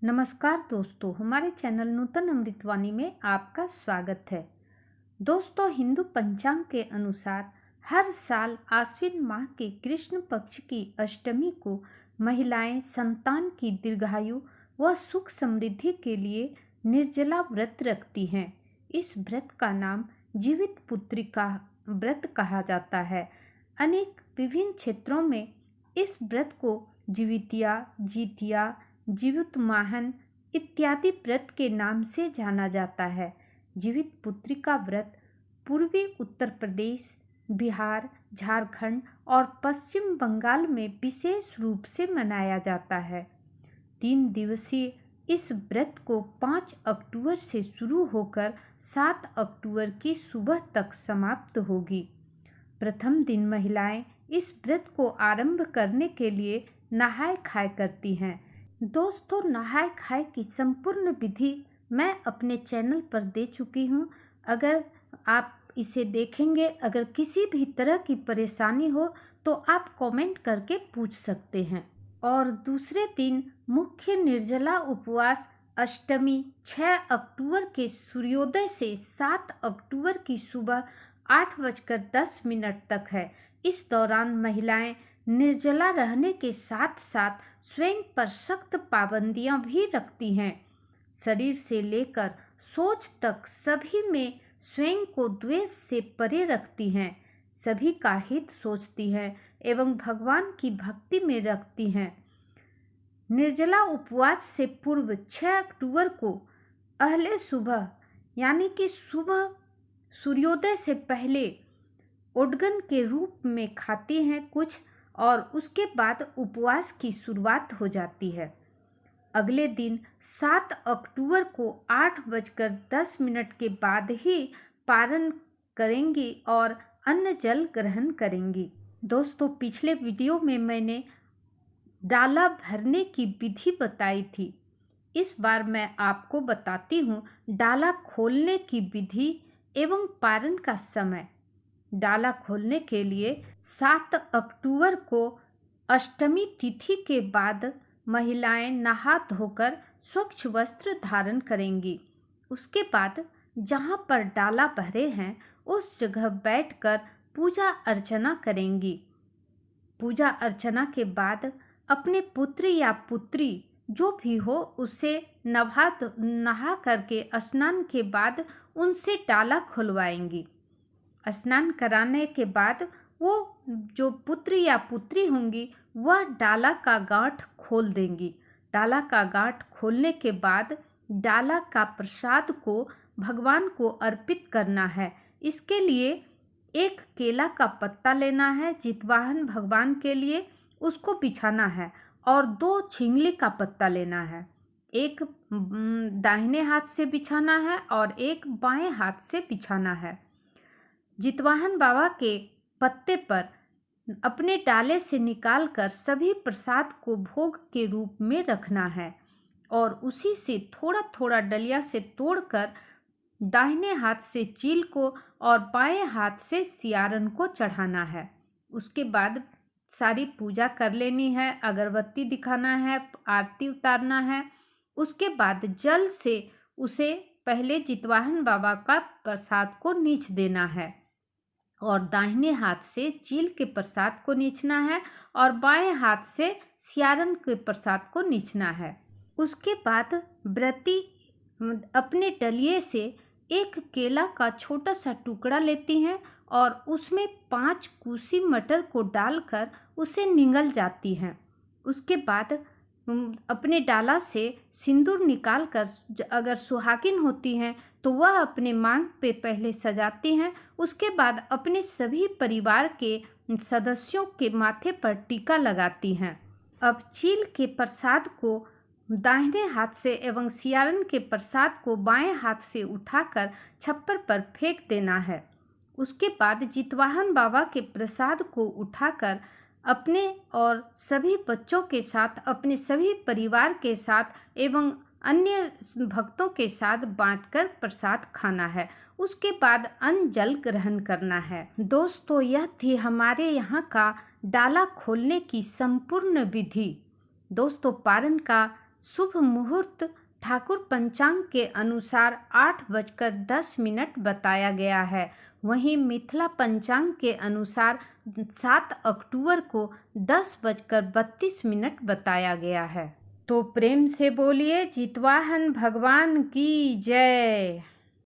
नमस्कार दोस्तों, हमारे चैनल नूतन अमृतवाणी में आपका स्वागत है। दोस्तों, हिंदू पंचांग के अनुसार हर साल आश्विन माह के कृष्ण पक्ष की अष्टमी को महिलाएं संतान की दीर्घायु व सुख समृद्धि के लिए निर्जला व्रत रखती हैं। इस व्रत का नाम जीवित पुत्री का व्रत कहा जाता है। अनेक विभिन्न क्षेत्रों में इस व्रत को जीवितिया, जीतिया, जीवित माहन इत्यादि व्रत के नाम से जाना जाता है। जीवित पुत्री का व्रत पूर्वी उत्तर प्रदेश, बिहार, झारखंड और पश्चिम बंगाल में विशेष रूप से मनाया जाता है। 3 दिवसीय इस व्रत को 5 अक्टूबर से शुरू होकर 7 अक्टूबर की सुबह तक समाप्त होगी। प्रथम दिन महिलाएं इस व्रत को आरंभ करने के लिए नहाय खाय करती हैं। दोस्तों, नहाय खाय की संपूर्ण विधि मैं अपने चैनल पर दे चुकी हूँ। अगर आप इसे देखेंगे, अगर किसी भी तरह की परेशानी हो तो आप कमेंट करके पूछ सकते हैं। और दूसरे दिन मुख्य निर्जला उपवास अष्टमी 6 अक्टूबर के सूर्योदय से 7 अक्टूबर की सुबह 8:10 तक है। इस दौरान महिलाएं निर्जला रहने के साथ साथ स्वयं पर सख्त पाबंदियां भी रखती हैं। शरीर से लेकर सोच तक सभी में स्वयं को द्वेष से परे रखती हैं, सभी का हित सोचती हैं एवं भगवान की भक्ति में रखती हैं। निर्जला उपवास से पूर्व 6 अक्टूबर को अहले सुबह यानी कि सुबह सूर्योदय से पहले ओडगन के रूप में खाती हैं कुछ, और उसके बाद उपवास की शुरुआत हो जाती है। अगले दिन 7 अक्टूबर को 8:10 के बाद ही पारण करेंगी और अन्न जल ग्रहण करेंगी। दोस्तों, पिछले वीडियो में मैंने डाला भरने की विधि बताई थी। इस बार मैं आपको बताती हूँ डाला खोलने की विधि एवं पारण का समय। डाला खोलने के लिए 7 अक्टूबर को अष्टमी तिथि के बाद महिलाएं नहा धोकर स्वच्छ वस्त्र धारण करेंगी। उसके बाद जहां पर डाला भरे हैं उस जगह बैठकर पूजा अर्चना करेंगी। पूजा अर्चना के बाद अपने पुत्र या पुत्री जो भी हो उसे नहा करके स्नान के बाद उनसे डाला खुलवाएंगी। स्नान कराने के बाद वो जो पुत्र या पुत्री होंगी वह डाला का गांठ खोल देंगी। डाला का गांठ खोलने के बाद डाला का प्रसाद को भगवान को अर्पित करना है। इसके लिए एक केला का पत्ता लेना है, जितवाहन भगवान के लिए उसको बिछाना है, और 2 छिंगली का पत्ता लेना है। एक दाहिने हाथ से बिछाना है और एक बाएं हाथ से बिछाना है। जितवाहन बाबा के पत्ते पर अपने डाले से निकालकर सभी प्रसाद को भोग के रूप में रखना है और उसी से थोड़ा थोड़ा डलिया से तोड़कर दाहिने हाथ से चील को और बाएं हाथ से सियारन को चढ़ाना है। उसके बाद सारी पूजा कर लेनी है, अगरबत्ती दिखाना है, आरती उतारना है। उसके बाद जल से उसे पहले जितवाहन बाबा का प्रसाद को नीच देना है और दाहिने हाथ से चील के प्रसाद को नीचना है और बाएं हाथ से सियारन के प्रसाद को नीचना है। उसके बाद व्रती अपने डलिये से एक केला का छोटा सा टुकड़ा लेती हैं और उसमें 5 कूसी मटर को डालकर उसे निगल जाती हैं। उसके बाद अपने डाला से सिंदूर निकालकर, अगर सुहागिन होती हैं तो वह अपने मांग पे पहले सजाती हैं। उसके बाद अपने सभी परिवार के सदस्यों के माथे पर टीका लगाती हैं। अब चील के प्रसाद को दाहिने हाथ से एवं सियारन के प्रसाद को बाएं हाथ से उठाकर छप्पर पर फेंक देना है। उसके बाद जितवाहन बाबा के प्रसाद को उठाकर अपने और सभी बच्चों के साथ, अपने सभी परिवार के साथ एवं अन्य भक्तों के साथ बांटकर प्रसाद खाना है। उसके बाद अन्न जल ग्रहण करना है। दोस्तों, यह थी हमारे यहाँ का डाला खोलने की संपूर्ण विधि। दोस्तों, पारण का शुभ मुहूर्त ठाकुर पंचांग के अनुसार 8:10 बताया गया है। वहीं मिथिला पंचांग के अनुसार 7 अक्टूबर को 10:32 बताया गया है। तो प्रेम से बोलिए जितवाहन भगवान की जय।